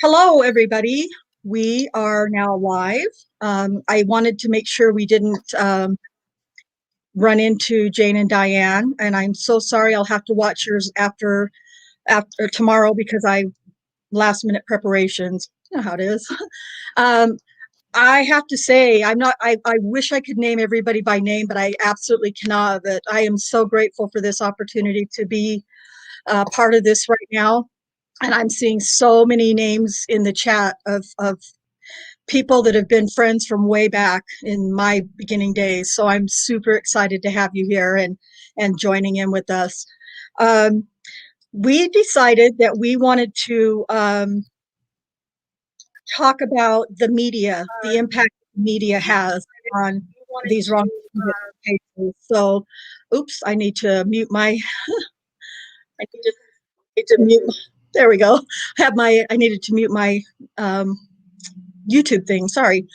Hello, everybody. We are now live. I wanted to make sure we didn't run into Jane and Diane, and I'm so sorry. I'll have to watch yours after tomorrow because I last minute preparations. You know how it is. um, I have to say, I'm not. I wish I could name everybody by name, but I absolutely cannot. But I am so grateful for this opportunity to be part of this right now. And I'm seeing so many names in the chat of people that have been friends from way back in my beginning days. So I'm super excited to have you here and joining in with us. Um, we decided that we wanted to talk about the media, the impact the media has on these wrong cases. So, oops, I need to mute my. I need to mute. There we go. I needed to mute my YouTube thing. Sorry.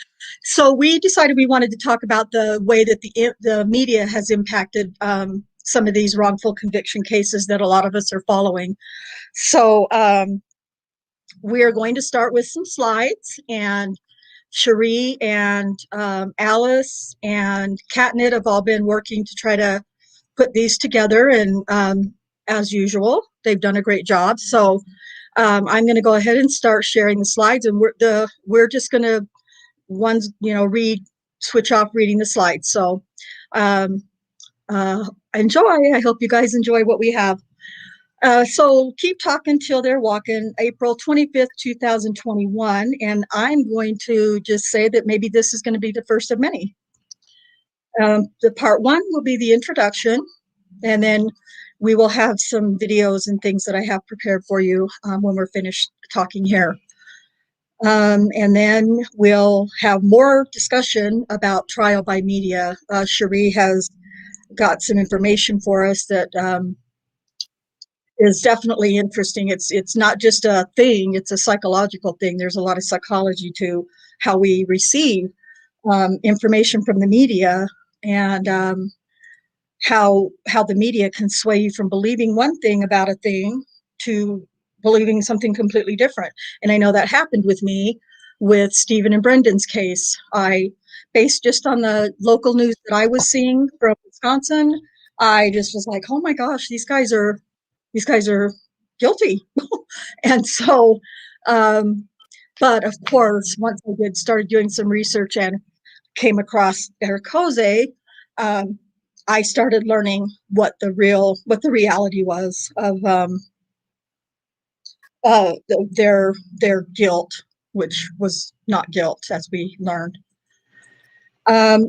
So we decided we wanted to talk about the way that the media has impacted some of these wrongful conviction cases that a lot of us are following. So we are going to start with some slides, and Cherie and Alice and Katnit have all been working to try to put these together, and as usual, they've done a great job. So I'm going to go ahead and start sharing the slides, and we're just going to switch off reading the slides. So enjoy. I hope you guys enjoy what we have. So keep talking till they're walking, April 25th, 2021. And I'm going to just say that maybe this is going to be the first of many. The part one will be the introduction, and then we will have some videos and things that I have prepared for you when we're finished talking here. And then we'll have more discussion about trial by media. Cherie has got some information for us that is definitely interesting. It's not just a thing, it's a psychological thing. There's a lot of psychology to how we receive information from the media, and how the media can sway you from believing one thing about a thing to believing something completely different. And I know that happened with me with Stephen and Brendan's case. I, based just on the local news that I was seeing from Wisconsin, I just was like, oh my gosh, these guys are guilty. And so, but of course, once I started doing some research and came across Eric Jose, I started learning what the reality was of their guilt, which was not guilt, as we learned.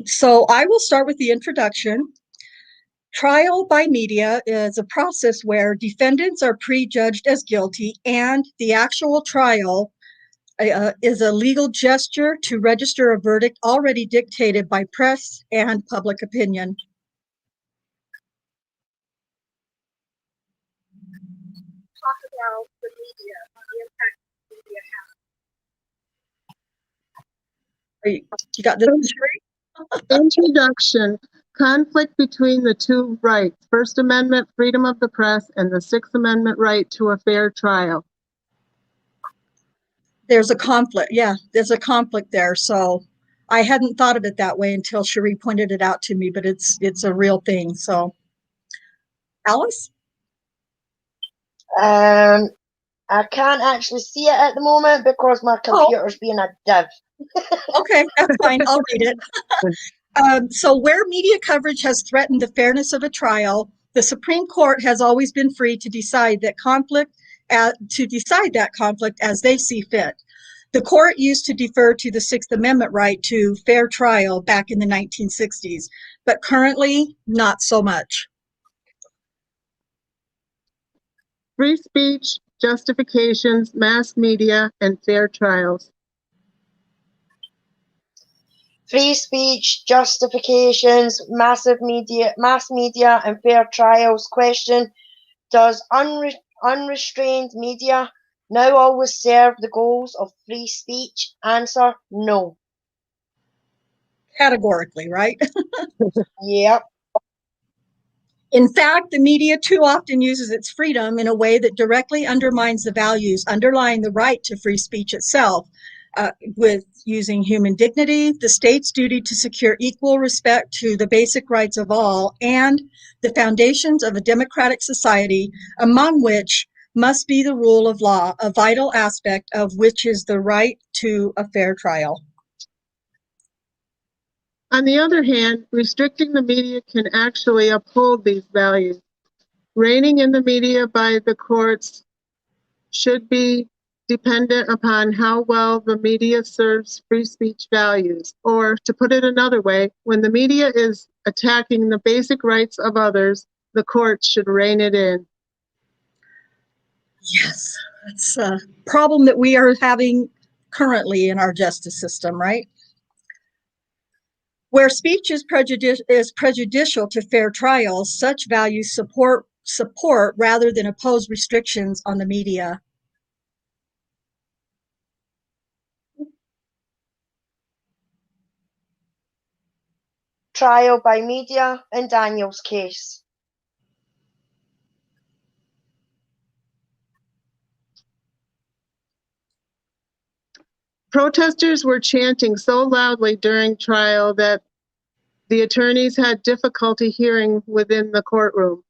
So I will start with the introduction. Trial by media is a process where defendants are prejudged as guilty, and the actual trial is a legal gesture to register a verdict already dictated by press and public opinion. Talk about the media, the impact the media has. You got this, Sherry? Introduction. Conflict between the two rights, First Amendment freedom of the press and the Sixth Amendment right to a fair trial. There's a conflict. Yeah, there's a conflict there. So I hadn't thought of it that way until Cherie pointed it out to me, but it's a real thing. So Alice? I can't actually see it at the moment because my computer's being a div. Okay, that's fine. I'll read it. So where media coverage has threatened the fairness of a trial, the Supreme Court has always been free to decide that conflict as they see fit. The court used to defer to the Sixth Amendment right to fair trial back in the 1960s, but currently not so much. Free speech, justifications, mass media, and fair trials. Free speech, justifications, mass media, and fair trials. Question: does unrestrained media now always serve the goals of free speech? Answer: no. Categorically, right? Yep. In fact, the media too often uses its freedom in a way that directly undermines the values underlying the right to free speech itself, with using human dignity, the state's duty to secure equal respect to the basic rights of all, and the foundations of a democratic society, among which must be the rule of law, a vital aspect of which is the right to a fair trial. On the other hand, restricting the media can actually uphold these values. Reining in the media by the courts should be dependent upon how well the media serves free speech values. Or, to put it another way, when the media is attacking the basic rights of others, the courts should rein it in. Yes, that's a problem that we are having currently in our justice system, right? Where speech is prejudicial to fair trials, such values support rather than oppose restrictions on the media. Trial by media in Daniel's case. Protesters were chanting so loudly during trial that the attorneys had difficulty hearing within the courtroom.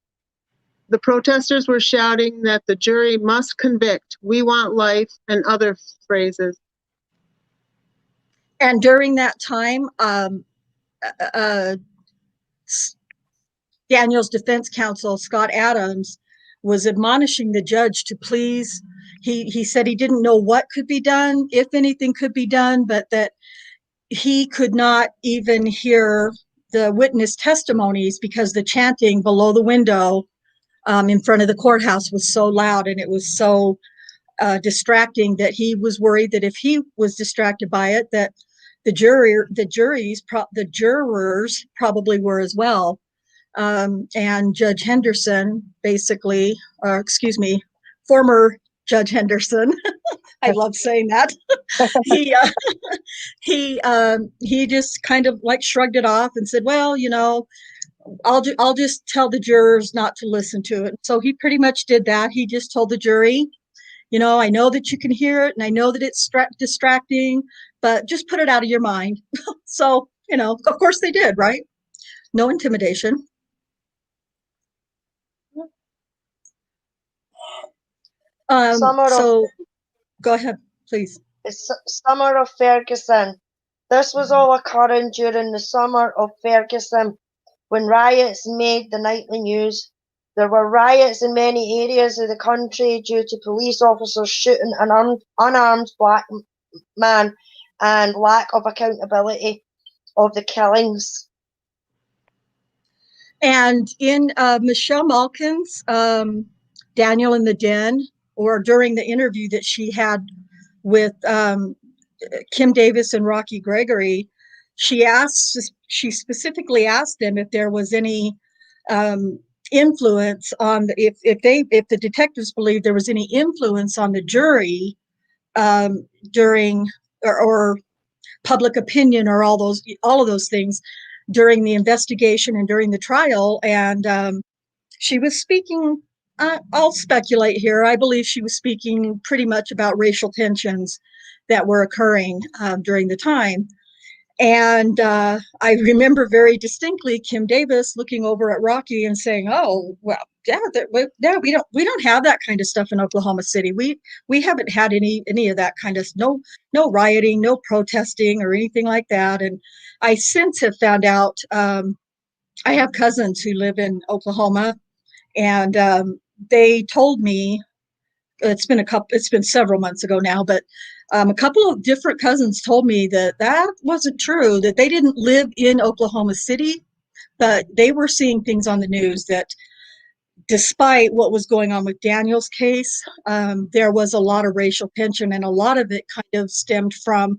The protesters were shouting that the jury must convict, we want life, and other phrases. And during that time, Daniel's defense counsel, Scott Adams, was admonishing the judge to please. He said he didn't know what could be done, if anything could be done, but that he could not even hear the witness testimonies because the chanting below the window in front of the courthouse was so loud and it was so distracting that he was worried that if he was distracted by it, that the jurors probably were as well. And Judge Henderson, basically, or excuse me, former Judge Henderson, I love saying that. He just kind of like shrugged it off and said, "Well, you know, I'll just tell the jurors not to listen to it." So he pretty much did that. He just told the jury, "You know, I know that you can hear it, and I know that it's distracting, but just put it out of your mind." So, you know, of course they did, right? No intimidation. So go ahead, please. Summer of Ferguson. This was all occurring during the summer of Ferguson, when riots made the nightly news. There were riots in many areas of the country due to police officers shooting an unarmed black man and lack of accountability of the killings. And in Michelle Malkin's Daniel in the Den, or during the interview that she had with Kim Davis and Rocky Gregory, she specifically asked them if there was any influence on if the detectives believed there was any influence on the jury during or public opinion or all of those things during the investigation and during the trial. And she was speaking, I'll speculate here, I believe she was speaking pretty much about racial tensions that were occurring during the time. And I remember very distinctly Kim Davis looking over at Rocky and saying, "Oh, well, yeah, we don't have that kind of stuff in Oklahoma City. We haven't had any of that kind of no rioting, no protesting or anything like that." And I since have found out. I have cousins who live in Oklahoma, and they told me it's been several months ago now, but a couple of different cousins told me that wasn't true, that they didn't live in Oklahoma City, but they were seeing things on the news that despite what was going on with Daniel's case, there was a lot of racial tension, and a lot of it kind of stemmed from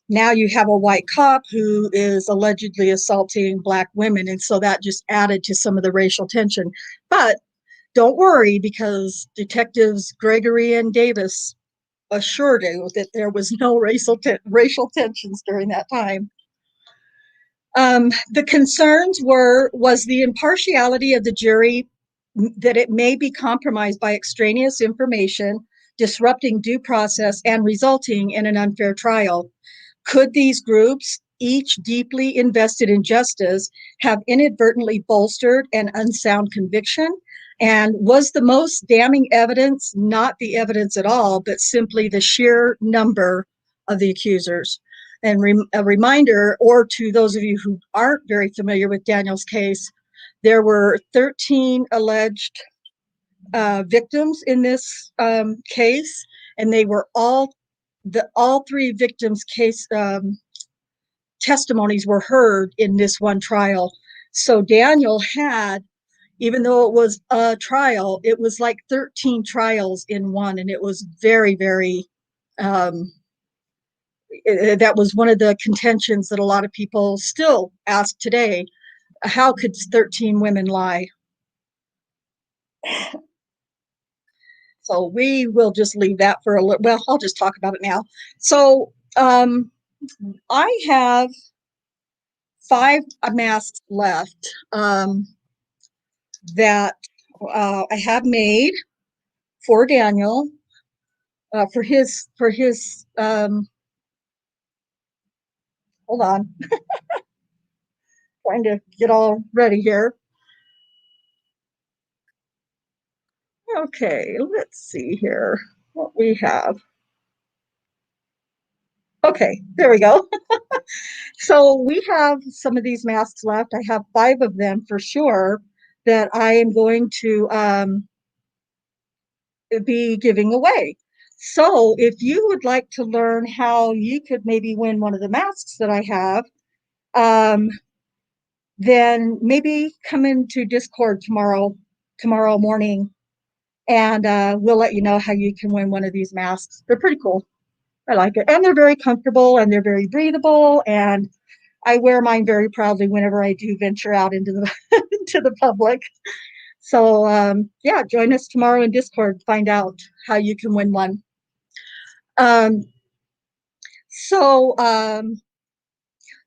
now you have a white cop who is allegedly assaulting Black women, and so that just added to some of the racial tension. But don't worry, because detectives Gregory and Davis assured you that there was no racial tensions during that time. The concerns was the impartiality of the jury, that it may be compromised by extraneous information, disrupting due process and resulting in an unfair trial. Could these groups, each deeply invested in justice, have inadvertently bolstered an unsound conviction? And was the most damning evidence not the evidence at all, but simply the sheer number of the accusers? And a reminder, or to those of you who aren't very familiar with Daniel's case, there were 13 alleged victims in this case, and they were all three victims' case testimonies were heard in this one trial. So Daniel had, even though it was a trial, it was like 13 trials in one, and it was very, very. That was one of the contentions that a lot of people still ask today. How could 13 women lie? So we will just leave that for a little. Well, I'll just talk about it now. So I have 5 masks left that I have made for Daniel for his hold on, trying to get all ready here. Okay, let's see here what we have. Okay, there we go. So we have some of these masks left. I have 5 of them for sure that I am going to be giving away. So if you would like to learn how you could maybe win one of the masks that I have, then maybe come into Discord tomorrow morning, and we'll let you know how you can win one of these masks. They're pretty cool. I like it. And they're very comfortable, and they're very breathable, and I wear mine very proudly whenever I do venture out into the into the public. So yeah, join us tomorrow in Discord, find out how you can win one. Um, so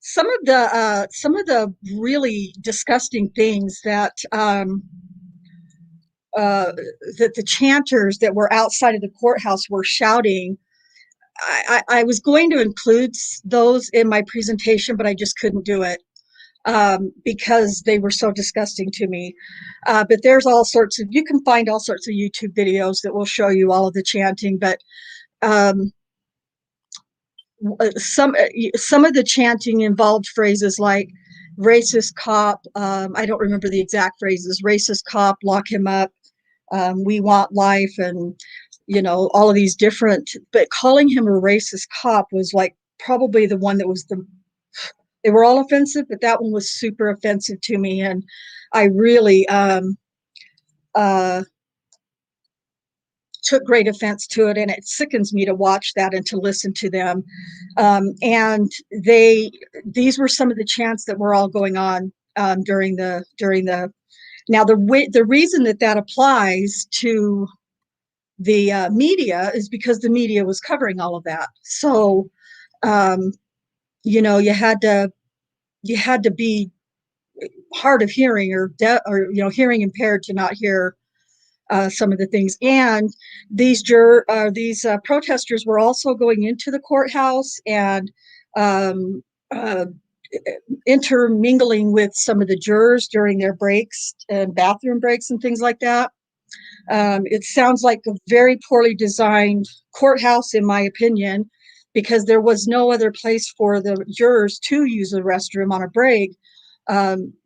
some of the really disgusting things that that the chanters that were outside of the courthouse were shouting. I was going to include those in my presentation, but I just couldn't do it because they were so disgusting to me. But there's you can find all sorts of YouTube videos that will show you all of the chanting, but some of the chanting involved phrases like racist cop. I don't remember the exact phrases. Racist cop, lock him up. We want life, and all of these different. But calling him a racist cop was like probably the one that was they were all offensive, but that one was super offensive to me, and I really took great offense to it, and it sickens me to watch that and to listen to them. And these were some of the chants that were all going on during the. Now the reason that applies to the media is because the media was covering all of that. So you had to be hard of hearing or hearing impaired to not hear some of the things. And these protesters were also going into the courthouse and intermingling with some of the jurors during their breaks and bathroom breaks and things like that. It sounds like a very poorly designed courthouse, in my opinion, because there was no other place for the jurors to use the restroom on a break,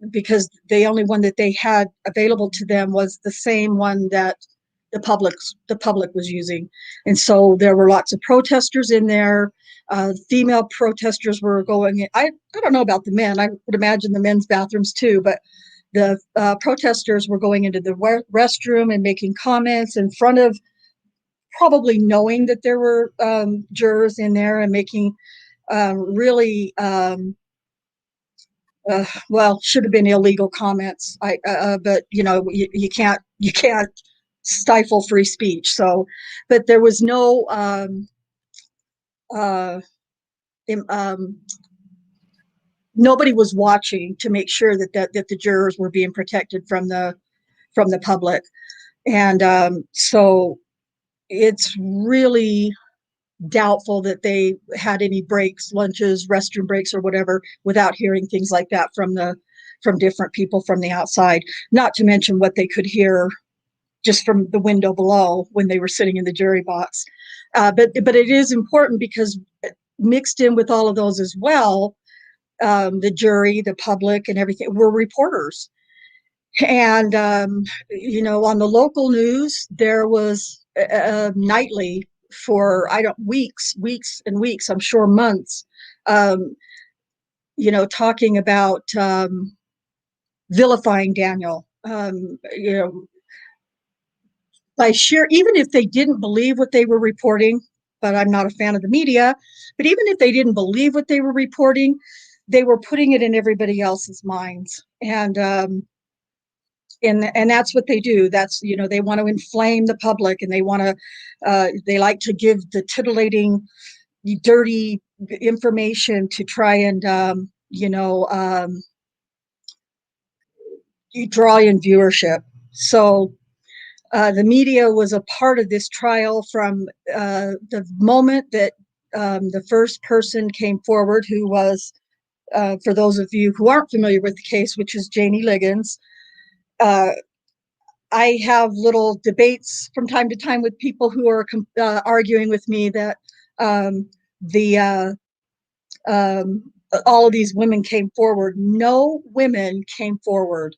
because the only one that they had available to them was the same one that the public was using. And so there were lots of protesters in there. Female protesters were going in. I don't know about the men. I would imagine the men's bathrooms too, but the protesters were going into the restroom and making comments in front of, probably knowing that there were jurors in there, and making really well, should have been illegal comments. But you can't stifle free speech. So, but there was no nobody was watching to make sure that the jurors were being protected from the public. And so it's really doubtful that they had any breaks, lunches, restroom breaks, or whatever, without hearing things like that from different people from the outside. Not to mention what they could hear just from the window below when they were sitting in the jury box. But it is important because mixed in with all of those as well, the jury, the public, and everything were reporters. And on the local news, there was nightly for weeks and weeks, I'm sure months, talking about vilifying Daniel. By sheer, even if they didn't believe what they were reporting, but I'm not a fan of the media, but even if they didn't believe what they were reporting, they were putting it in everybody else's minds. And that's what they do. That's, they want to inflame the public, and they like to give the titillating, dirty information to try and, you draw in viewership. So the media was a part of this trial from the moment that the first person came forward, who was, for those of you who aren't familiar with the case, which is Janie Liggins. I have little debates from time to time with people who are arguing with me that all of these women came forward. No women came forward.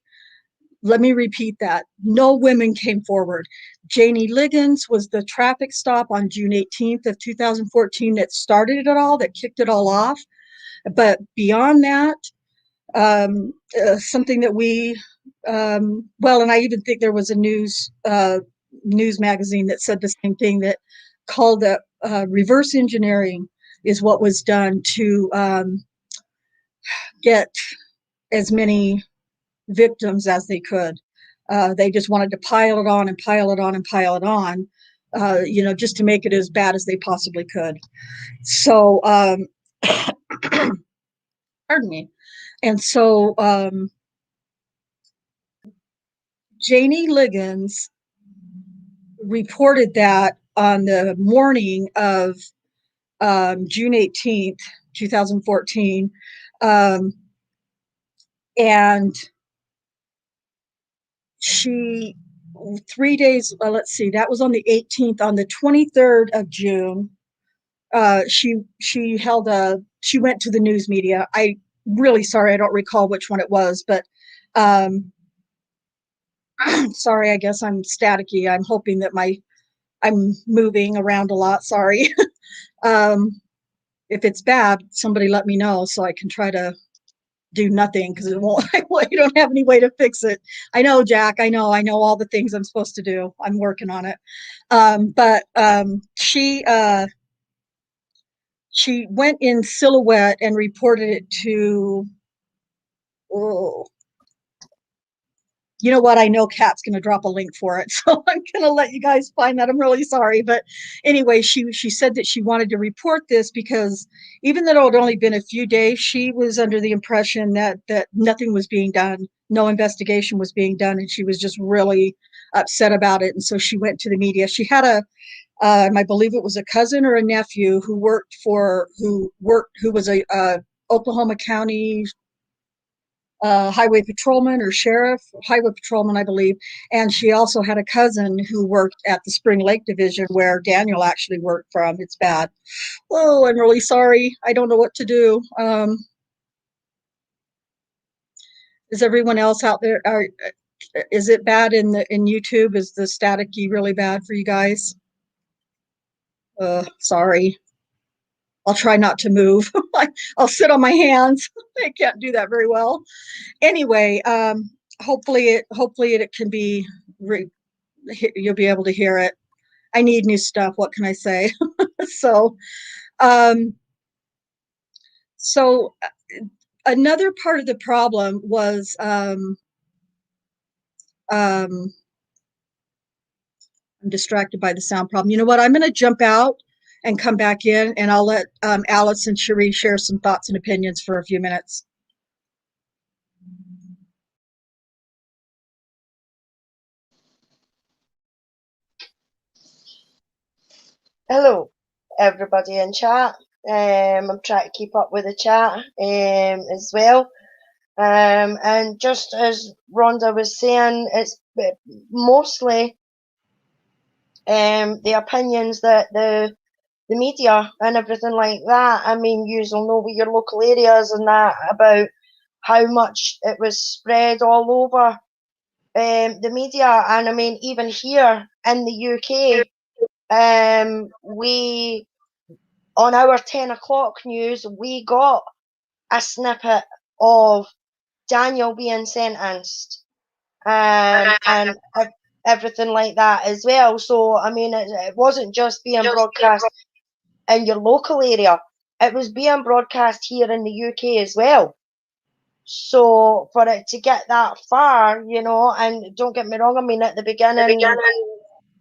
Let me repeat that. No women came forward. Janie Liggins was the traffic stop on June 18th of 2014 that started it all, that kicked it all off. But beyond that, something that and I even think there was a news magazine that said the same thing, that called it reverse engineering is what was done to get as many victims as they could. They just wanted to pile it on and pile it on and pile it on, just to make it as bad as they possibly could. So, pardon me. And so, Janie Liggins reported that on the morning of June 18th, 2014, and she 3 days, let's see, that was on the 18th. On the 23rd of June, she went to the news media. I really sorry, I don't recall which one it was, but sorry, I guess I'm staticky. I'm hoping that I'm moving around a lot. Sorry. If it's bad, somebody let me know so I can try to do nothing, because it won't. I don't have any way to fix it. I know, Jack. I know all the things I'm supposed to do. I'm working on it. But she went in silhouette and reported it to. Oh, you know what? I know Kat's going to drop a link for it, so I'm going to let you guys find that. I'm really sorry. But anyway, she said that she wanted to report this because even though it had only been a few days, she was under the impression that nothing was being done, no investigation was being done, and she was just really upset about it. And so she went to the media. She had I believe it was a cousin or a nephew who was a Oklahoma County highway patrolman or sheriff, highway patrolman, I believe. And she also had a cousin who worked at the Spring Lake division where Daniel actually worked from. It's bad. Oh, I'm really sorry. I don't know what to do. Is everyone else out there? Is it bad in YouTube? Is the staticky really bad for you guys? Sorry. I'll try not to move. I'll sit on my hands. I can't do that very well. Anyway, hopefully it can be, you'll be able to hear it. I need new stuff. What can I say? So, another part of the problem was, I'm distracted by the sound problem. You know what? I'm going to jump out and come back in, and I'll let Alice and Cherie share some thoughts and opinions for a few minutes. Hello, everybody in chat. I'm trying to keep up with the chat as well. And just as Rhonda was saying, it's mostly the opinions that the media and everything like that. I mean, you'll know with your local areas and that about how much it was spread all over the media. And I mean, even here in the UK, we on our 10 o'clock news, we got a snippet of Daniel being sentenced, and everything like that as well. So, I mean, it wasn't just being broadcast in your local area, it was being broadcast here in the UK as well. So, for it to get that far, and don't get me wrong, I mean, at the beginning,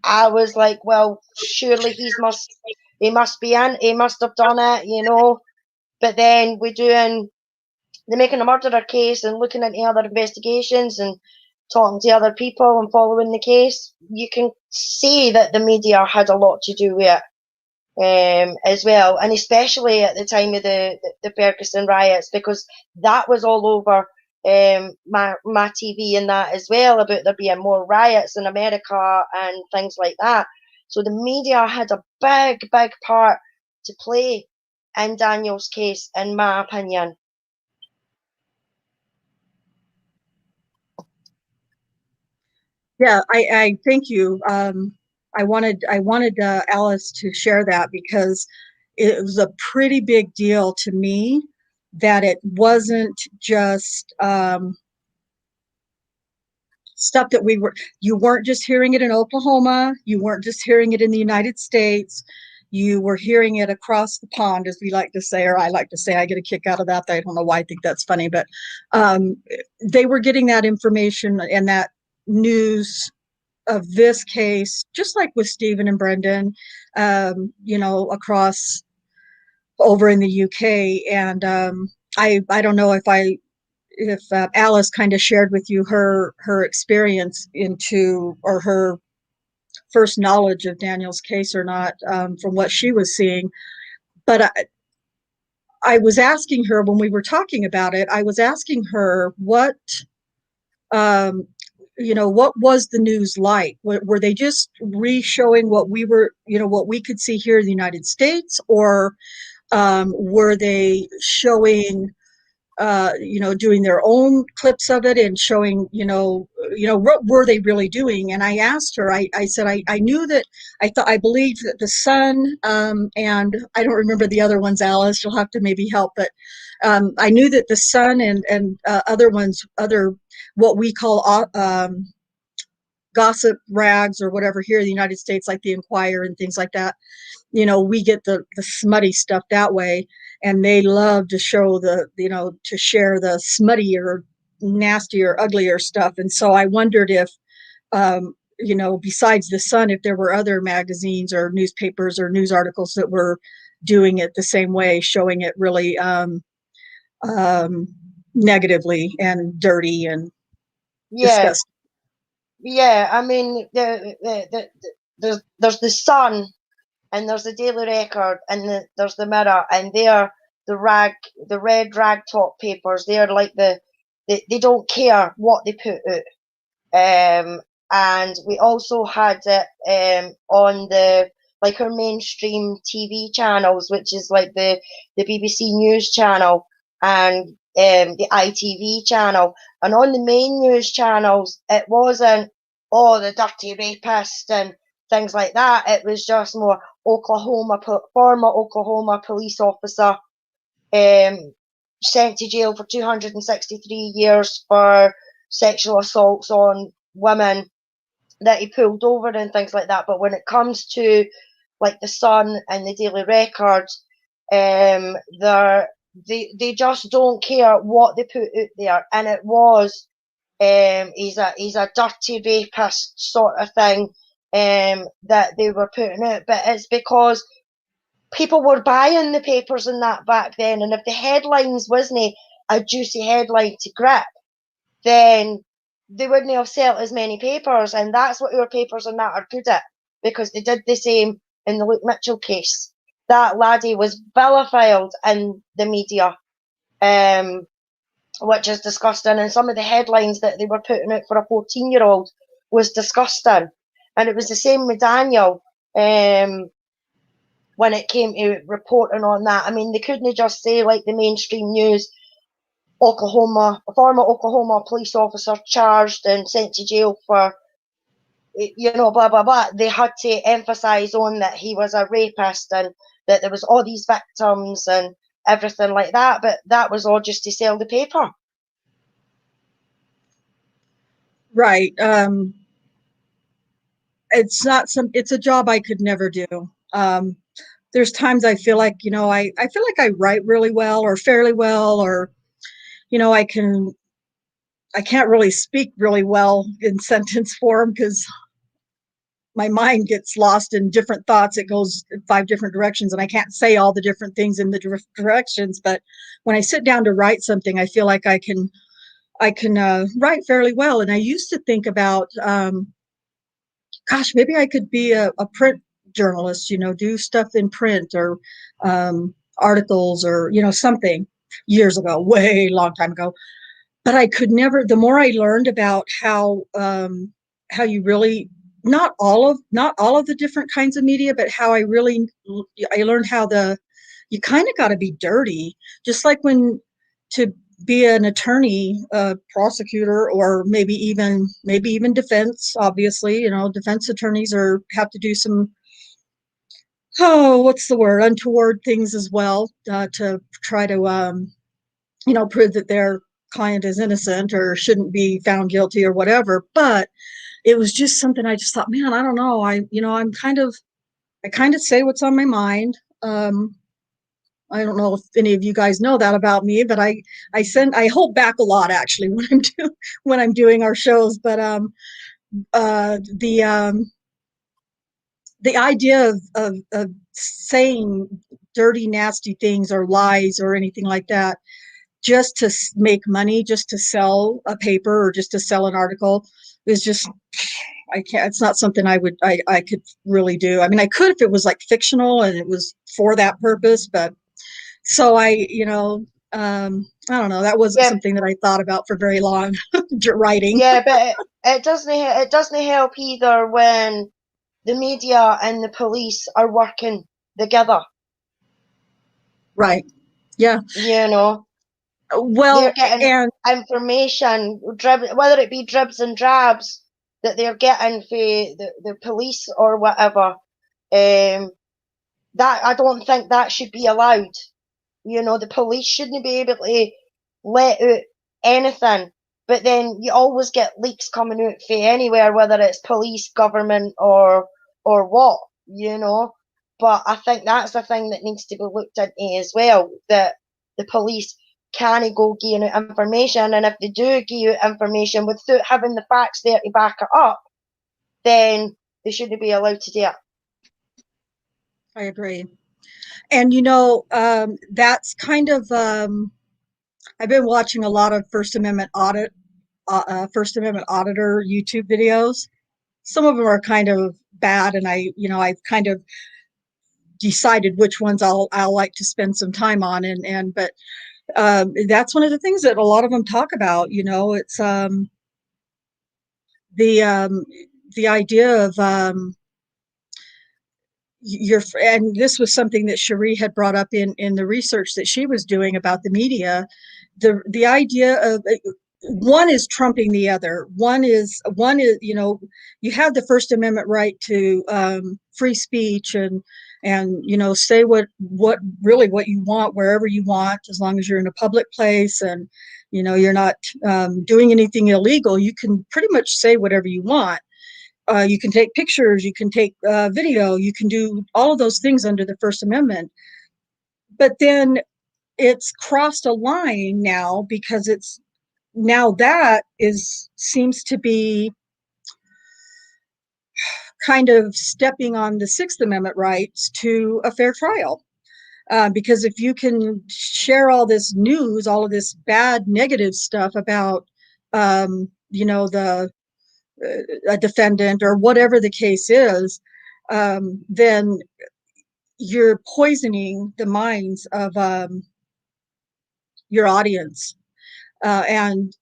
I was like, well, surely he must have done it. But then we're doing the making a murderer case and looking into other investigations and talking to other people and following the case. You can see that the media had a lot to do with it as well, and especially at the time of the Ferguson riots, because that was all over my TV and that as well, about there being more riots in America and things like that. So the media had a big part to play in Daniel's case, in my opinion. Yeah, I thank you. I wanted Alice to share that because it was a pretty big deal to me that it wasn't just stuff that you weren't just hearing it in Oklahoma, you weren't just hearing it in the United States, you were hearing it across the pond, as we like to say, or I like to say. I get a kick out of that. I don't know why I think that's funny, but they were getting that information and that news of this case, just like with Stephen and Brendan, across over in the UK. And I don't know if Alice kind of shared with you her experience or her first knowledge of Daniel's case or not, from what she was seeing. But I was asking her when we were talking about it, I was asking her um, what was the news like? Were they just re-showing what what we could see here in the United States, or were they showing, doing their own clips of it and showing, what were they really doing? And I asked her, I said, I knew that, I believed that the Sun, and I don't remember the other ones, Alice, you'll have to maybe help, but I knew that the Sun and other ones, what we call gossip rags or whatever here in the United States, like the Inquirer and things like that, we get the smutty stuff that way, and they love to show to share the smuttier, nastier, uglier stuff. And so I wondered if, besides the Sun, if there were other magazines or newspapers or news articles that were doing it the same way, showing it really negatively and dirty and Yeah, disgusting. yeah. I mean, there's the Sun, and there's the Daily Record, and there's the Mirror, and they're the red rag top papers. They're like they don't care what they put out. And we also had it on the like our mainstream TV channels, which is like the BBC News channel and the ITV channel. And on the main news channels, it wasn't the dirty rapist and things like that. It was just more former Oklahoma police officer sent to jail for 263 years for sexual assaults on women that he pulled over and things like that. But when it comes to like the Sun and the Daily Record, they just don't care what they put out there, and it was he's a dirty rapist sort of thing that they were putting out. But it's because people were buying the papers and that back then, and if the headlines wasn't a juicy headline to grip, then they wouldn't have sold as many papers. And that's what our papers and that are good at, because they did the same in the Luke Mitchell case. That laddie was vilified in the media, which is disgusting. And some of the headlines that they were putting out for a 14-year-old was disgusting. And it was the same with Daniel when it came to reporting on that. I mean, they couldn't just say, like the mainstream news, a former Oklahoma police officer charged and sent to jail for, blah, blah, blah. They had to emphasize on that he was a rapist and that there was all these victims and everything like that. But that was all just to sell the paper. Right. It's a job I could never do. There's times I feel like, I feel like I write really well or fairly well, or, I can't really speak really well in sentence form because my mind gets lost in different thoughts. It goes in 5 different directions and I can't say all the different things in the directions. But when I sit down to write something, I feel like I can write fairly well. And I used to think about, gosh, maybe I could be a print journalist, do stuff in print or articles or, something years ago, way long time ago. But I could never, the more I learned about how you really, not all of the different kinds of media, but how I learned how you kind of got to be dirty, just like to be an attorney, prosecutor, or maybe even defense. Obviously, defense attorneys have to do some, what's the word, untoward things as well, to try to prove that their client is innocent or shouldn't be found guilty or whatever. But it was just something I just thought, man, I don't know. I kind of say what's on my mind. I don't know if any of you guys know that about me, but I hold back a lot actually when I'm doing our shows. But the idea of saying dirty, nasty things or lies or anything like that, just to make money, just to sell a paper or just to sell an article, is just, I can't. It's not something I could really do. I mean, I could if it was like fictional and it was for that purpose, but so I don't know. That wasn't Yeah, something that I thought about for very long. Writing. yeah, but it doesn't help either when the media and the police are working together. Right. Yeah. They're Well, getting and information, whether it be dribs and drabs that they're getting for the police or whatever. That I don't think that should be allowed. The police shouldn't be able to let out anything. But then you always get leaks coming out for anywhere, whether it's police, government, or what. But I think that's the thing that needs to be looked into as well. That the police can go give out information, and if they do give out information without having the facts there to back it up, then they shouldn't be allowed to do it. I agree. And that's kind of I've been watching a lot of First Amendment auditor YouTube videos. Some of them are kind of bad, and I've kind of decided which ones I'll like to spend some time on, but that's one of the things that a lot of them talk about. It's the idea of and this was something that Cherie had brought up in the research that she was doing about the media. The idea of one is trumping the other. One is you have the First Amendment right to free speech and say what you want wherever you want, as long as you're in a public place and you're not doing anything illegal. You can pretty much say whatever you want. You can take pictures, you can take video, you can do all of those things under the First Amendment. But then it's crossed a line now, because seems to be kind of stepping on the Sixth Amendment rights to a fair trial. Because if you can share all this news, all of this bad, negative stuff about, a defendant or whatever the case is, then you're poisoning the minds of your audience. And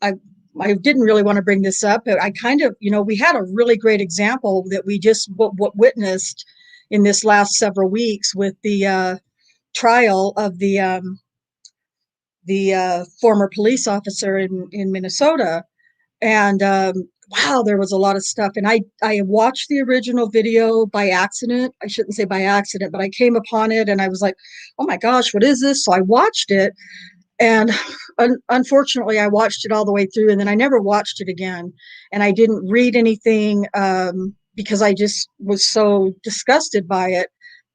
I I didn't really want to bring this up, but I kind of, we had a really great example that we just witnessed in this last several weeks with the trial of the former police officer in Minnesota. And wow, there was a lot of stuff. And I watched the original video by accident. I shouldn't say by accident, but I came upon it and I was like, oh my gosh, what is this? So I watched it. And unfortunately, I watched it all the way through, and then I never watched it again. And I didn't read anything because I just was so disgusted by it.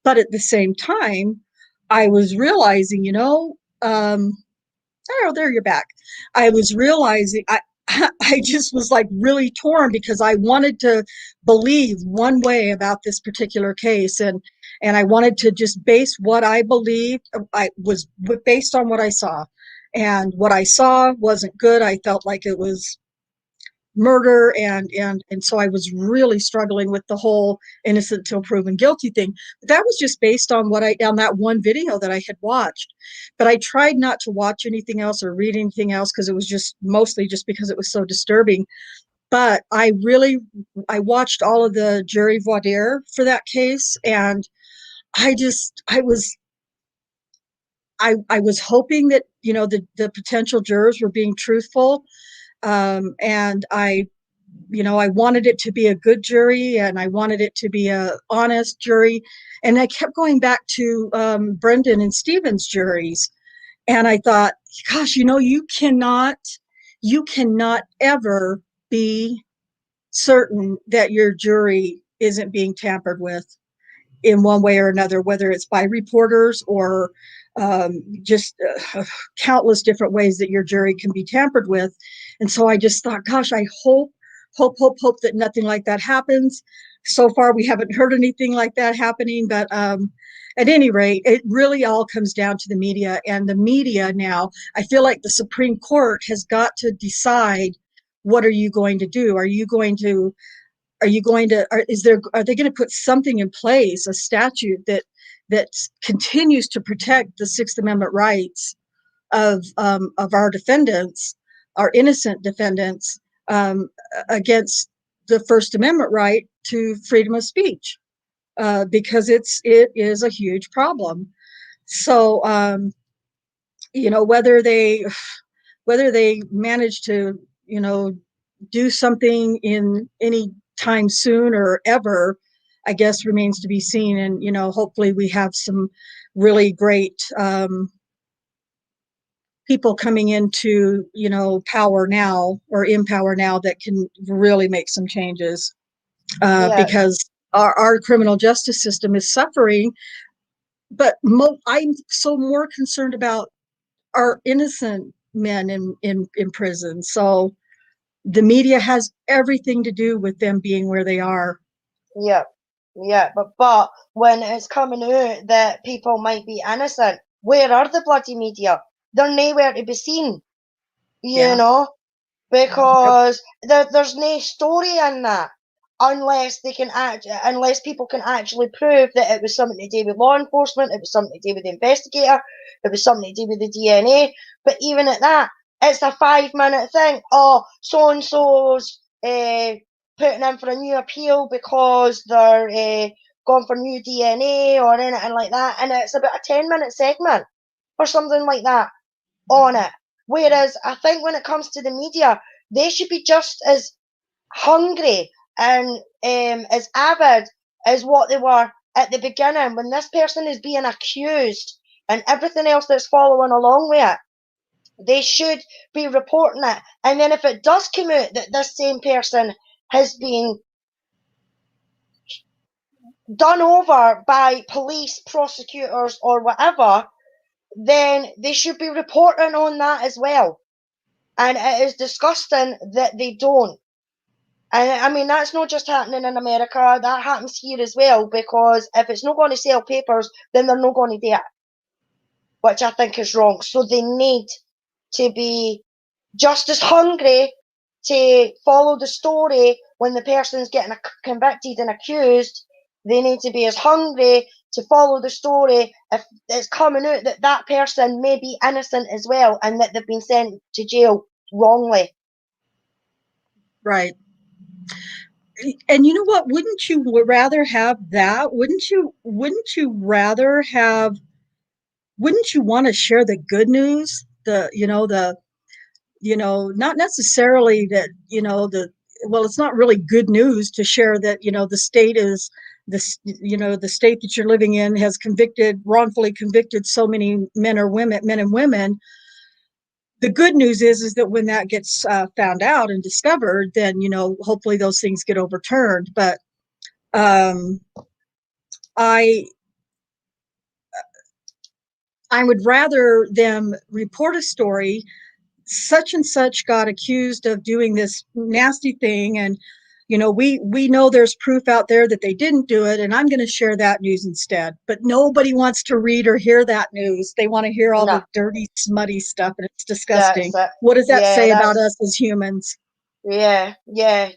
But at the same time, I was realizing, oh, there you're back. I was realizing I just was like really torn because I wanted to believe one way about this particular case, and I wanted to just base what I believed. I was based on what I saw, and what I saw wasn't good. I felt like it was murder, and so I was really struggling with the whole innocent till proven guilty thing. But that was just based on on that one video that I had watched. But I tried not to watch anything else or read anything else because it was just mostly just because it was so disturbing. But I watched all of the jury voir dire for that case, and I was hoping that the potential jurors were being truthful, and I wanted it to be a good jury, and I wanted it to be a honest jury. And I kept going back to Brendan and Stephen's juries. And I thought, gosh, you cannot ever be certain that your jury isn't being tampered with in one way or another, whether it's by reporters or just countless different ways that your jury can be tampered with. And so I just thought, gosh, I hope that nothing like that happens. So far, we haven't heard anything like that happening, but at any rate, it really all comes down to the media. And the media now, I feel like the Supreme Court has got to decide, what are you going to do? Are they going to put something in place, a statute that continues to protect the Sixth Amendment rights of our defendants, our innocent defendants, against the First Amendment right to freedom of speech, because it is a huge problem. So whether they manage to do something in any time soon or ever, I guess remains to be seen. And hopefully we have some really great people coming into power now, or in power now, that can really make some changes, Yeah, because our criminal justice system is suffering. But I'm so more concerned about our innocent men in prison. So the media has everything to do with them being where they are. yeah, yeah. But when it's coming out that people might be innocent, where are the bloody media? They're nowhere to be seen, Yeah. Yep. because there's no story in that, unless unless people can actually prove that it was something to do with law enforcement, it was something to do with the investigator, it was something to do with the DNA. But even at that, it's a 5-minute thing. Oh, so and so's putting in for a new appeal because they're going for new DNA or anything like that, and it's about a 10-minute segment or something like that on it. Whereas I think when it comes to the media, they should be just as hungry and as avid as what they were at the beginning, when this person is being accused and everything else that's following along with it. They should be reporting it. And then if it does come out that this same person has been done over by police, prosecutors, or whatever, then they should be reporting on that as well. And it is disgusting that they don't. And I mean, that's not just happening in America, that happens here as well, because if it's not going to sell papers, then they're not going to do it, which I think is wrong. So they need to be just as hungry to follow the story when the person's getting convicted and accused. They need to be as hungry to follow the story if it's coming out that that person may be innocent as well and that they've been sent to jail wrongly. Right. And you know what? Wouldn't you rather have that? Wouldn't you want to share the good news? Not necessarily that, well, it's not really good news to share that, the state is the state that you're living in has wrongfully convicted so many men and women. The good news is that when that gets found out and discovered, then, hopefully those things get overturned. But um, I I would rather them report a story, such and such got accused of doing this nasty thing, and we know there's proof out there that they didn't do it, and I'm going to share that news instead. But nobody wants to read or hear that news. They want to hear all No, the dirty, smutty stuff, and it's disgusting. that's it. What does that Yeah, say about that's us as humans? yeah,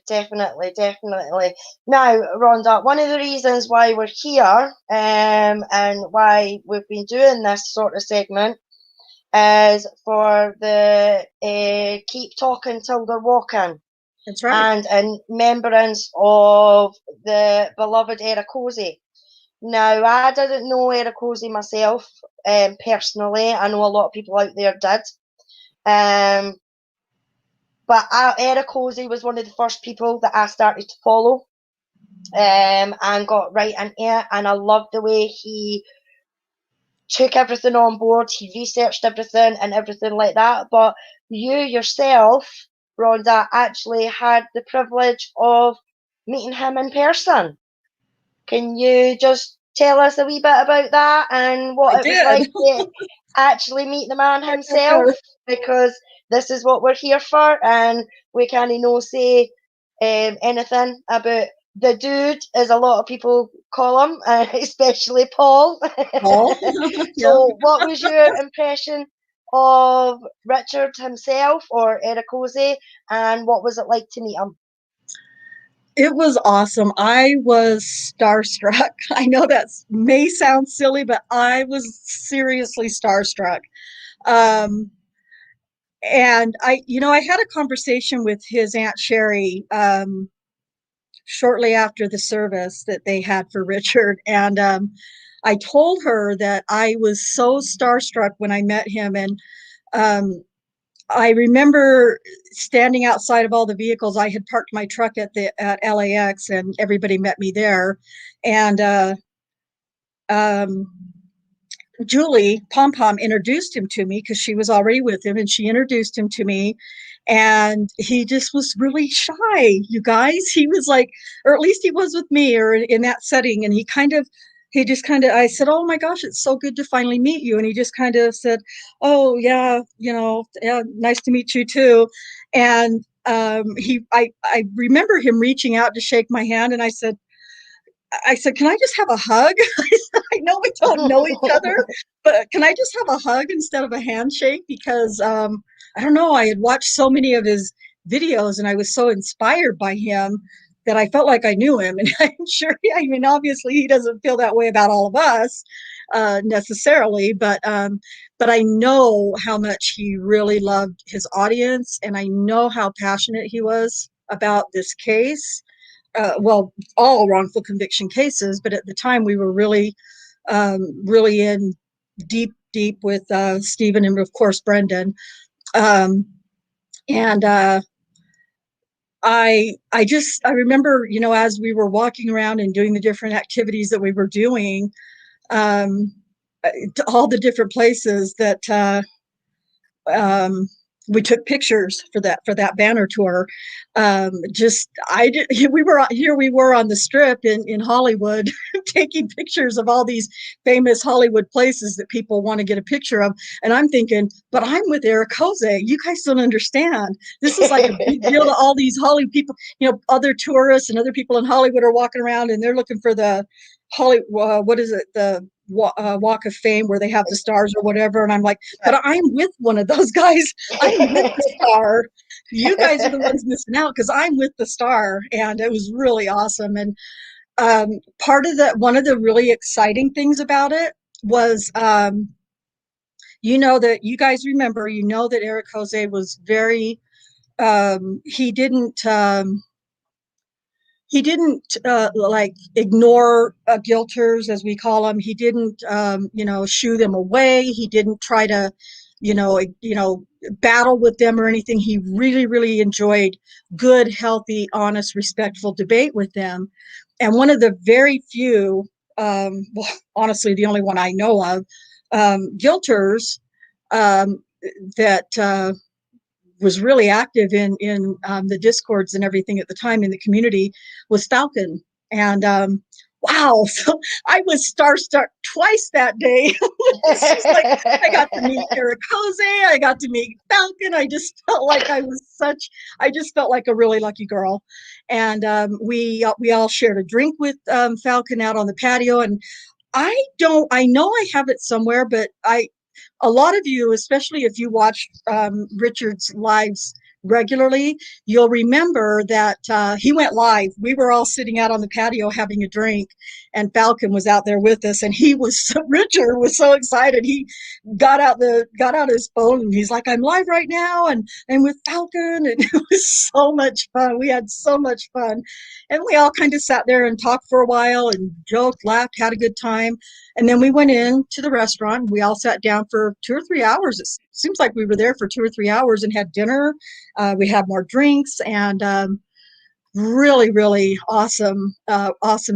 definitely, definitely. Now, Rhonda, one of the reasons why we're here, and why we've been doing this sort of segment is for the keep talking till they're walking, That's right. and in remembrance of the beloved Cozy. Now, I didn't know Cozy myself, personally. I know a lot of people out there did. Um, but Cozy was one of the first people that I started to follow, and got right into it. And I loved the way he took everything on board. He researched everything and everything like that. But you yourself, Rhonda, actually had the privilege of meeting him in person. Can you just tell us a wee bit about that and I what it was did. like to actually meet the man himself? Sure. Because this is what we're here for, and we can't no say anything about the dude, as a lot of people call him, especially Paul. Paul. Yeah. So, what was your impression of Richard himself, or Cozy, and what was it like to meet him? It was awesome. I was starstruck. I know that may sound silly, but I was seriously starstruck. Um, and I had a conversation with his Aunt Sherry shortly after the service that they had for Richard. And I told her that I was so starstruck when I met him. And um, I remember standing outside of all the vehicles. I had parked my truck at LAX, and everybody met me there. And um, Julie Pom Pom introduced him to me because she was already with him, and she introduced him to me. And he just was really shy, you guys. He was like, or at least he was with me, or in that setting. And I said, "Oh my gosh, it's so good to finally meet you." And he just kind of said, "Oh yeah, yeah, nice to meet you too." And I remember him reaching out to shake my hand, and I said, "Can I just have a hug?" I know we don't know each other, but can I just have a hug instead of a handshake? Because I don't know, I had watched so many of his videos, and I was so inspired by him that I felt like I knew him. And I'm sure, I mean, obviously, he doesn't feel that way about all of us necessarily, but I know how much he really loved his audience, and I know how passionate he was about this case. Well, all wrongful conviction cases, but at the time we were really in deep with Stephen, and of course Brendan. Um, and I remember, as we were walking around and doing the different activities that we were doing, um, to all the different places that um, we took pictures for that banner tour. Just I did, we were on the strip in Hollywood taking pictures of all these famous Hollywood places that people want to get a picture of, and I'm thinking, but I'm with Eric Jose. You guys don't understand. This is like a big deal to all these Hollywood people. Other tourists and other people in Hollywood are walking around, and they're looking for the what is it, the Walk of Fame where they have the stars or whatever. And I'm like, but I'm with one of those guys. I'm with the star. You guys are the ones missing out because I'm with the star. And it was really awesome. And one of the really exciting things about it was, that you guys remember, that Eric Jose was very, he didn't like ignore guilters, as we call them. He didn't shoo them away. He didn't try to battle with them or anything. He really, really enjoyed good, healthy, honest, respectful debate with them. And one of the very few, well, honestly the only one I know of, guilters um, that was really active in the discords and everything at the time in the community was Falcon. And wow, so I was starstruck twice that day. It's just like I got to meet Eric Jose, I got to meet Falcon. I just felt like I just felt like a really lucky girl. And we all shared a drink with Falcon out on the patio. And I know I have it somewhere, but a lot of you, especially if you watch Richard's lives regularly, you'll remember that he went live. We were all sitting out on the patio having a drink, and Falcon was out there with us. And Richard was so excited. He got out his phone and he's like, "I'm live right now, and with Falcon," and it was so much fun. We had so much fun, and we all kind of sat there and talked for a while and joked, laughed, had a good time. And then we went in to the restaurant. We all sat down for 2 or 3 hours. It seems like we were there for 2 or 3 hours and had dinner. We had more drinks, and really, really awesome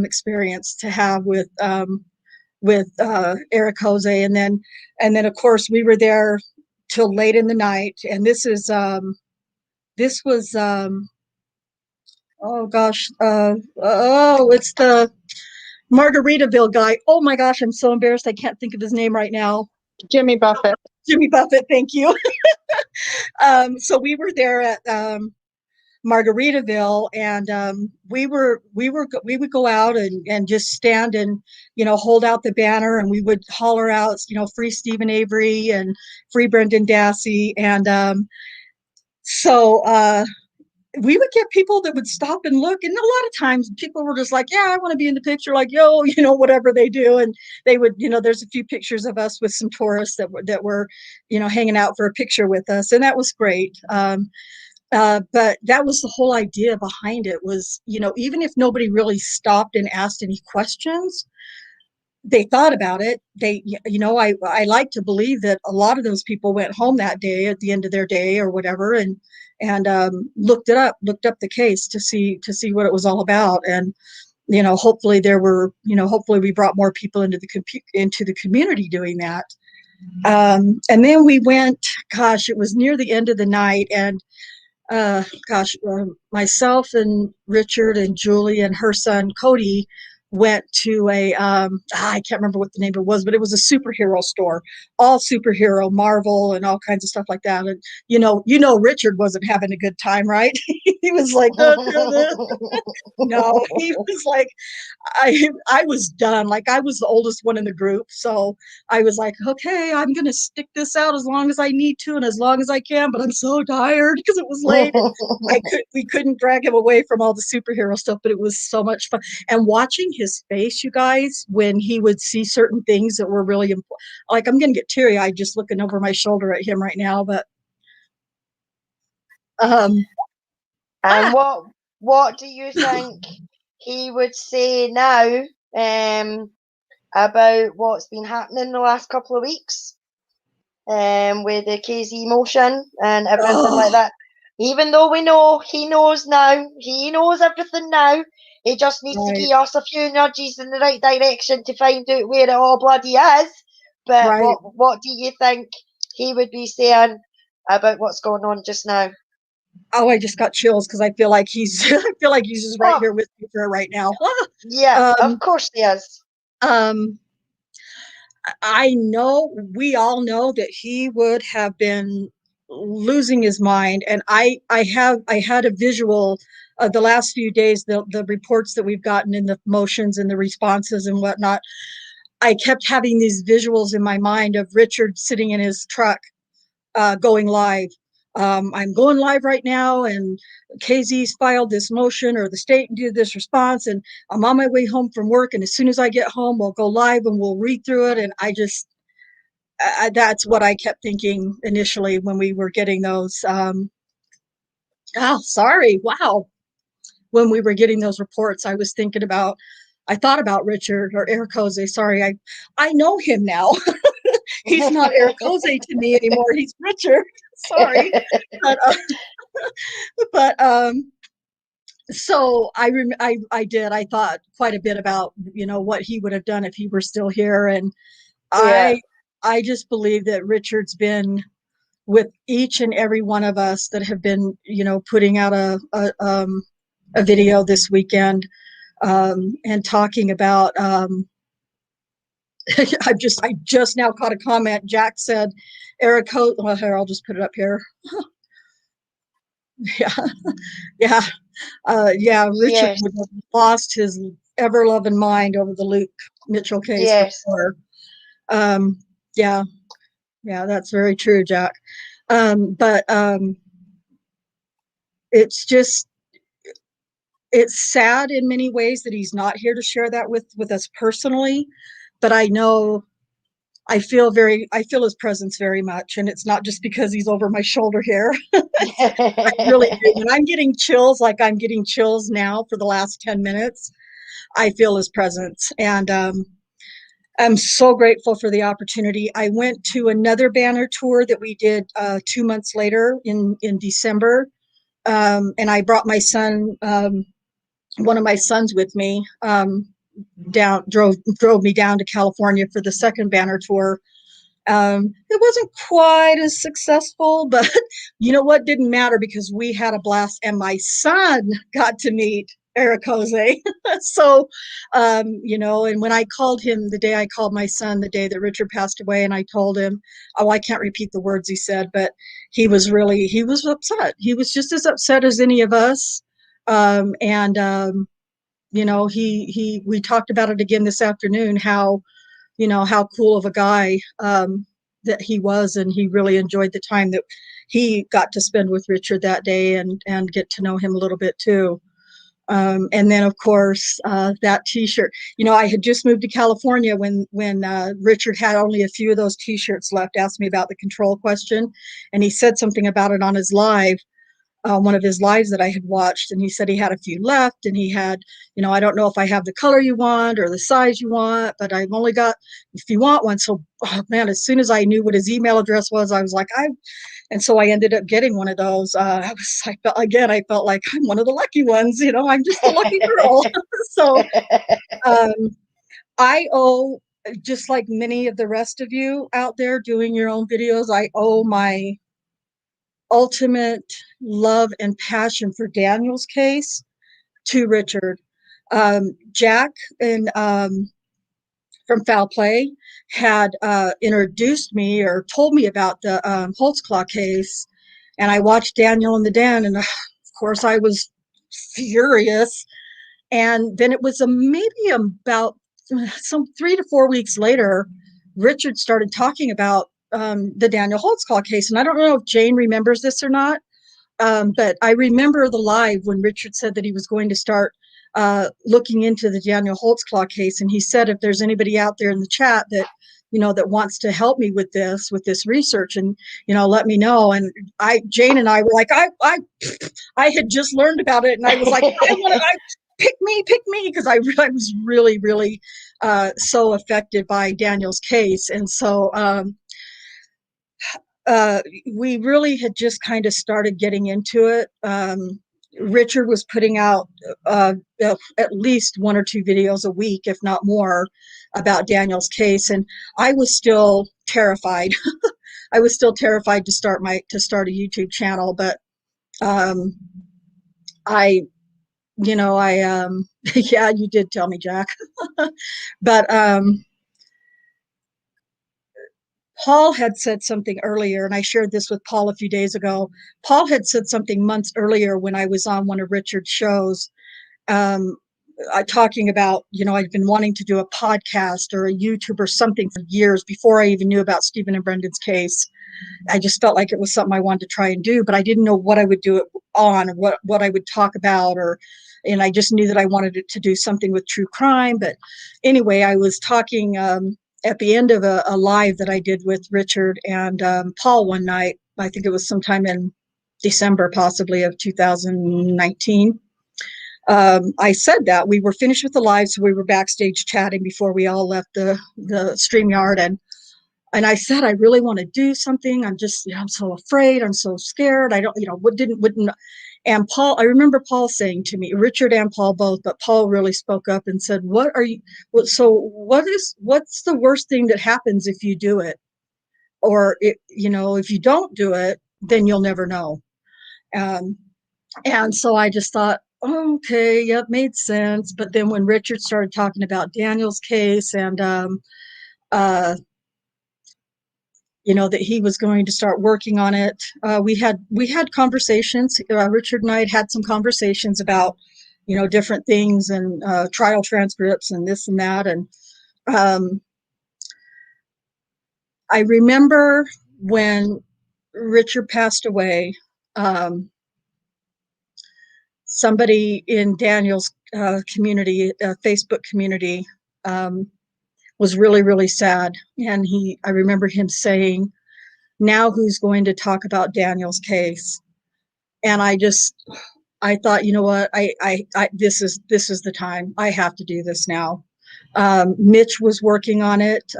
experience to have with Eric Jose. And then of course we were there till late in the night. And this was oh gosh, it's the Margaritaville guy. Oh my gosh, I'm so embarrassed. I can't think of his name right now. Jimmy Buffett. Jimmy Buffett, thank you. So we were there at Margaritaville, and we would go out and just stand and hold out the banner, and we would holler out, "Free Stephen Avery" and "Free Brendan Dassey." And so we would get people that would stop and look, and a lot of times people were just like, "Yeah, I want to be in the picture," like, "Yo," whatever they do. And they would, there's a few pictures of us with some tourists that were hanging out for a picture with us, and that was great. But that was the whole idea behind it, was even if nobody really stopped and asked any questions, they thought about it. I like to believe that a lot of those people went home that day at the end of their day or whatever, and looked up the case to see what it was all about. And hopefully hopefully we brought more people into the community doing that. And then we went, gosh, it was near the end of the night, and myself and Richard and Julie and her son Cody went to I can't remember what the name of it was, but it was a superhero store, all superhero, Marvel, and all kinds of stuff like that. And Richard wasn't having a good time, right? He was like, no, he was like, I was done. Like, I was the oldest one in the group, so I was like, okay, I'm gonna stick this out as long as I need to and as long as I can, but I'm so tired because it was late. We couldn't drag him away from all the superhero stuff, but it was so much fun. And watching his face, you guys, when he would see certain things that were really important. Like, I'm gonna get teary-eyed just looking over my shoulder at him right now. But and what do you think he would say now about what's been happening the last couple of weeks with the KZ motion and everything like that? Even though we know he knows everything now, he just needs to give us a few nudges in the right direction to find out where it all bloody is. But what do you think he would be saying about what's going on just now? Oh, I just got chills because I feel like he's just right here with me right now. Yeah, of course he is. I know, we all know that he would have been losing his mind. And I had a visual of the last few days, the reports that we've gotten in the motions and the responses and whatnot. I kept having these visuals in my mind of Richard sitting in his truck, going live. I'm going live right now, and KZ's filed this motion, or the state did this response, and I'm on my way home from work. And as soon as I get home, we'll go live and we'll read through it. And that's what I kept thinking initially when we were getting those. Oh, sorry. Wow. When we were getting those reports, I thought about Richard, or Eric Jose. Sorry, I know him now. He's not Eric Jose to me anymore. He's Richard. Sorry, but but so I thought quite a bit about, what he would have done if he were still here, and Yeah. I just believe that Richard's been with each and every one of us that have been, putting out a video this weekend, and talking about. I just now caught a comment. Jack said, Eric, well, here, I'll just put it up here. Yeah, yeah, yeah. Richard Yes. would have lost his ever loving mind over the Luke Mitchell case for Yes. sure. Yeah, yeah, that's very true, Jack. But it's just, it's sad in many ways that he's not here to share that with us personally. But I feel his presence very much, and it's not just because he's over my shoulder here. I really do. When I'm getting chills, like I'm getting chills now for the last 10 minutes, I feel his presence. And I'm so grateful for the opportunity. I went to another banner tour that we did 2 months later in December. And I brought my son, one of my sons with me, drove me down to California for the second banner tour. It wasn't quite as successful, but you know what? Didn't matter, because we had a blast, and my son got to meet Eric Jose. So, and when I called him the day I called my son, the day that Richard passed away, and I told him, oh, I can't repeat the words he said, but he was upset. He was just as upset as any of us. And, we talked about it again this afternoon, how cool of a guy, that he was, and he really enjoyed the time that he got to spend with Richard that day, and get to know him a little bit too. And then, of course, that T-shirt. I had just moved to California when Richard had only a few of those T-shirts left. Asked me about the control question, and he said something about it on his live. One of his lives that I had watched, and he said he had a few left, and he had, I don't know if I have the color you want or the size you want, but I've only got, if you want one. So, oh man, as soon as I knew what his email address was, I was like, and so I ended up getting one of those. I felt like I'm one of the lucky ones, I'm just a lucky girl. So, um, I owe, just like many of the rest of you out there doing your own videos, I owe my ultimate love and passion for Daniel's case to Richard. Jack and from Foul Play had introduced me, or told me about the Holtzclaw case, and I watched Daniel in the Den, and of course I was furious. And then it was maybe about some 3 to 4 weeks later, Richard started talking about the Daniel Holtzclaw case, and I don't know if Jane remembers this or not. But I remember the live when Richard said that he was going to start looking into the Daniel Holtzclaw case, and he said, if there's anybody out there in the chat that that wants to help me with this research, and let me know. And Jane and I were like, I had just learned about it, and I was like, pick me, because I was really, really so affected by Daniel's case. And so we really had just kind of started getting into it. Richard was putting out at least 1 or 2 videos a week, if not more, about Daniel's case, and I was still terrified. I was still terrified to start a YouTube channel, but I, yeah, you did tell me, Jack. But Paul had said something earlier, and I shared this with Paul a few days ago. Paul had said something months earlier when I was on one of Richard's shows. talking about, I'd been wanting to do a podcast or a YouTube or something for years before I even knew about Stephen and Brendan's case. I just felt like it was something I wanted to try and do, but I didn't know what I would do it on, or what I would talk about, and I just knew that I wanted it to do something with true crime. But anyway, I was talking at the end of a live that I did with Richard and Paul one night. I think it was sometime in December, possibly, of 2019. I said that we were finished with the live, so we were backstage chatting before we all left the StreamYard, and I said, I really want to do something. I'm just, I'm so afraid. I'm so scared. I don't, wouldn't. And Paul, I remember Paul saying to me, Richard and Paul both, but Paul really spoke up and said, what's the worst thing that happens if you do it? Or, if you don't do it, then you'll never know. And so I just thought, oh, okay, yep, made sense. But then when Richard started talking about Daniel's case and, that he was going to start working on it. We had conversations. Richard and I had some conversations about, different things and trial transcripts and this and that. And I remember when Richard passed away, somebody in Daniel's community, Facebook community, was really, really sad. And I remember him saying, now who's going to talk about Daniel's case? And I thought, you know what, this is the time. I have to do this now. Mitch was working on it.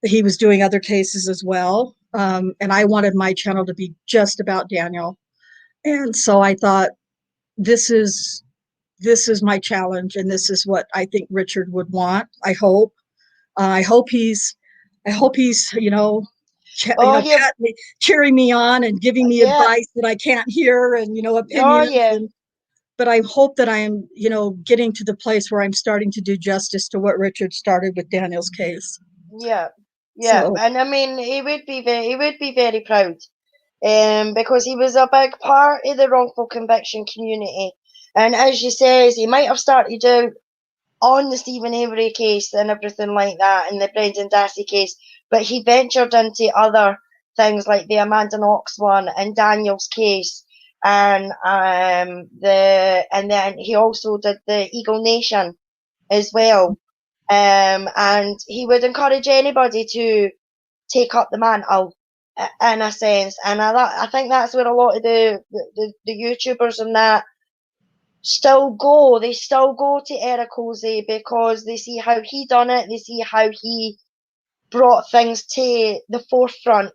He was doing other cases as well. And I wanted my channel to be just about Daniel. And so I thought, this is my challenge, and this is what I think Richard would want. I hope. I hope he's, Yeah. cheering me on and giving me Yeah. advice that I can't hear, and Oh, opinions. yeah. But I hope that I am, getting to the place where I'm starting to do justice to what Richard started with Daniel's case. Yeah. Yeah. So, And I mean, he would be very proud. Because he was a big part of the wrongful conviction community. And as you says, he might have started out on the Stephen Avery case and everything like that, and the Brendan Dassey case, but he ventured into other things like the Amanda Knox one and Daniel's case, and then he also did the Eagle Nation as well. And he would encourage anybody to take up the mantle in a sense, and I think that's where a lot of the YouTubers and that still go. They still go to Eric Ozee because they see how he done it. They see how he brought things to the forefront.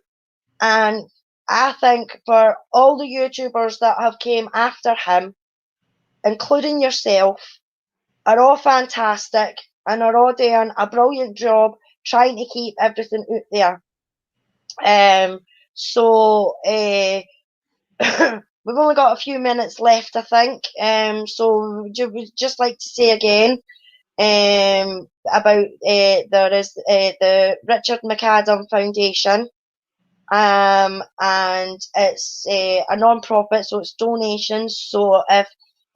And I think for all the YouTubers that have came after him, including yourself, are all fantastic and are all doing a brilliant job trying to keep everything out there. So we've only got a few minutes left, I think. So we'd just like to say again about there is the Richard Mcadam Foundation, and it's a non-profit, so it's donations. So if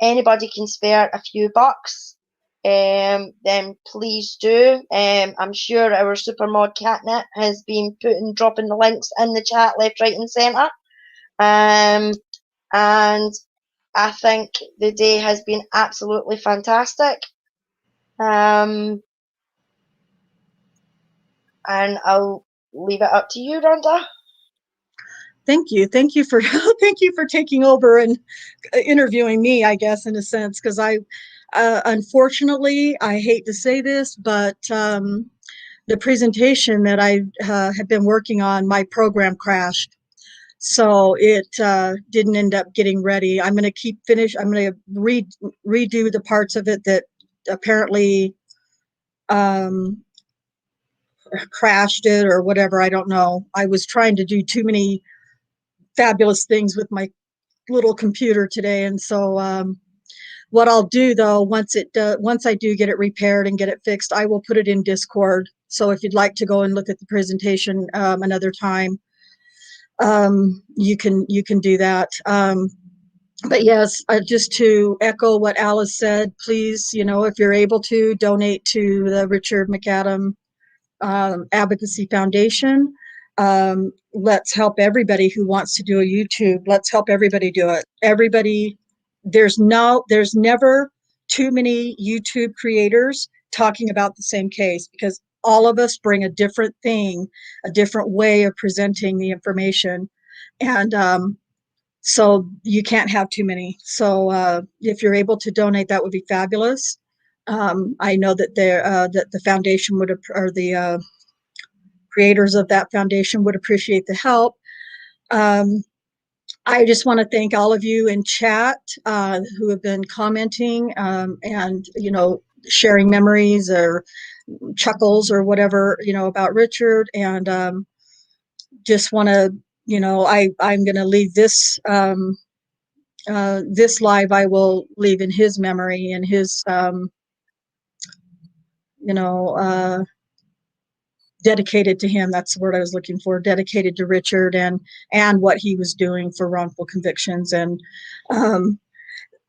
anybody can spare a few bucks, then please do. I'm sure our supermod Catnip has been dropping the links in the chat left, right, and centre. And I think the day has been absolutely fantastic. And I'll leave it up to you, Rhonda. thank you for thank you for taking over and interviewing me, I guess, in a sense, because unfortunately, I hate to say this, but the presentation that I had been working on, my program crashed. So it didn't end up getting ready. I'm going to I'm going to redo the parts of it that apparently crashed it or whatever. I don't know. I was trying to do too many fabulous things with my little computer today. And so what I'll do, though, once I do get it repaired and get it fixed, I will put it in Discord. So if you'd like to go and look at the presentation another time, you can do that. But yes, just to echo what Alice said, please, if you're able to donate to the Richard Mcadam Advocacy Foundation. Let's help everybody who wants to do a YouTube. Let's help everybody do it. Everybody, there's never too many YouTube creators talking about the same case, because all of us bring a different thing, a different way of presenting the information. And so you can't have too many. So if you're able to donate, that would be fabulous. I know that that the foundation would, or the creators of that foundation would appreciate the help. I just want to thank all of you in chat who have been commenting and sharing memories or chuckles or whatever about Richard. And just want to I'm going to leave this this live. I will leave in his memory and his you know dedicated to him. That's the word I was looking for. Dedicated to Richard and what he was doing for wrongful convictions. And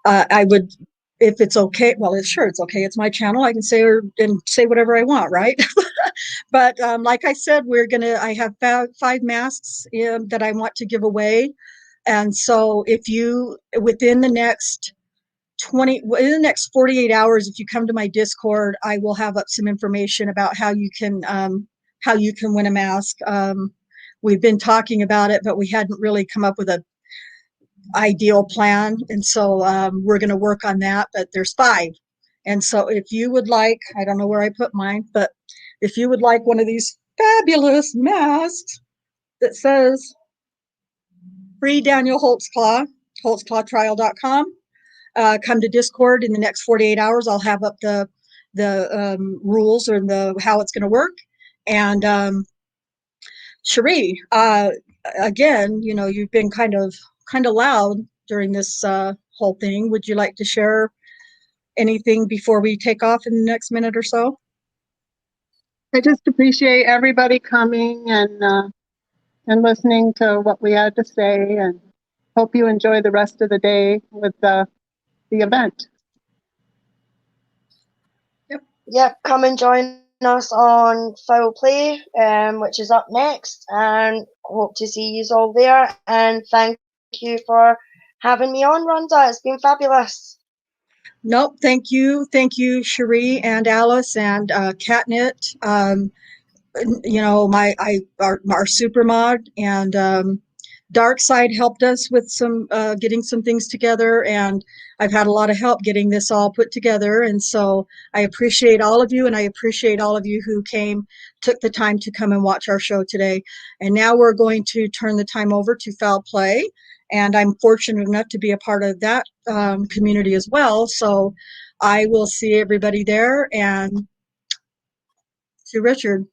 I would, if it's okay, well, sure, it's okay. It's my channel. I can say and say whatever I want, right? But like I said, I have five masks that I want to give away. And so if you, within the next 48 hours, if you come to my Discord, I will have up some information about how you can win a mask. We've been talking about it, but we hadn't really come up with a ideal plan. And so we're going to work on that, but there's 5. And so if you would like, I don't know where I put mine, but if you would like one of these fabulous masks that says free Daniel Holtzclaw, holtzclawtrial.com, come to Discord in the next 48 hours. I'll have up the rules or how it's going to work. And Cherie, again, you've been kind of loud during this whole thing. Would you like to share anything before we take off in the next minute or so? I just appreciate everybody coming and listening to what we had to say, and hope you enjoy the rest of the day with the event. Yep, come and join us on Foul Play, which is up next, and hope to see you all there. And thank you for having me on, Rhonda. It's been fabulous. Nope, thank you, Cherie and Alice and Catnit. Our super mod and Dark Side helped us with some getting some things together, and I've had a lot of help getting this all put together. And so I appreciate all of you, and I appreciate all of you who took the time to come and watch our show today. And now we're going to turn the time over to Foul Play, and I'm fortunate enough to be a part of that community as well. So I will see everybody there, and to Richard.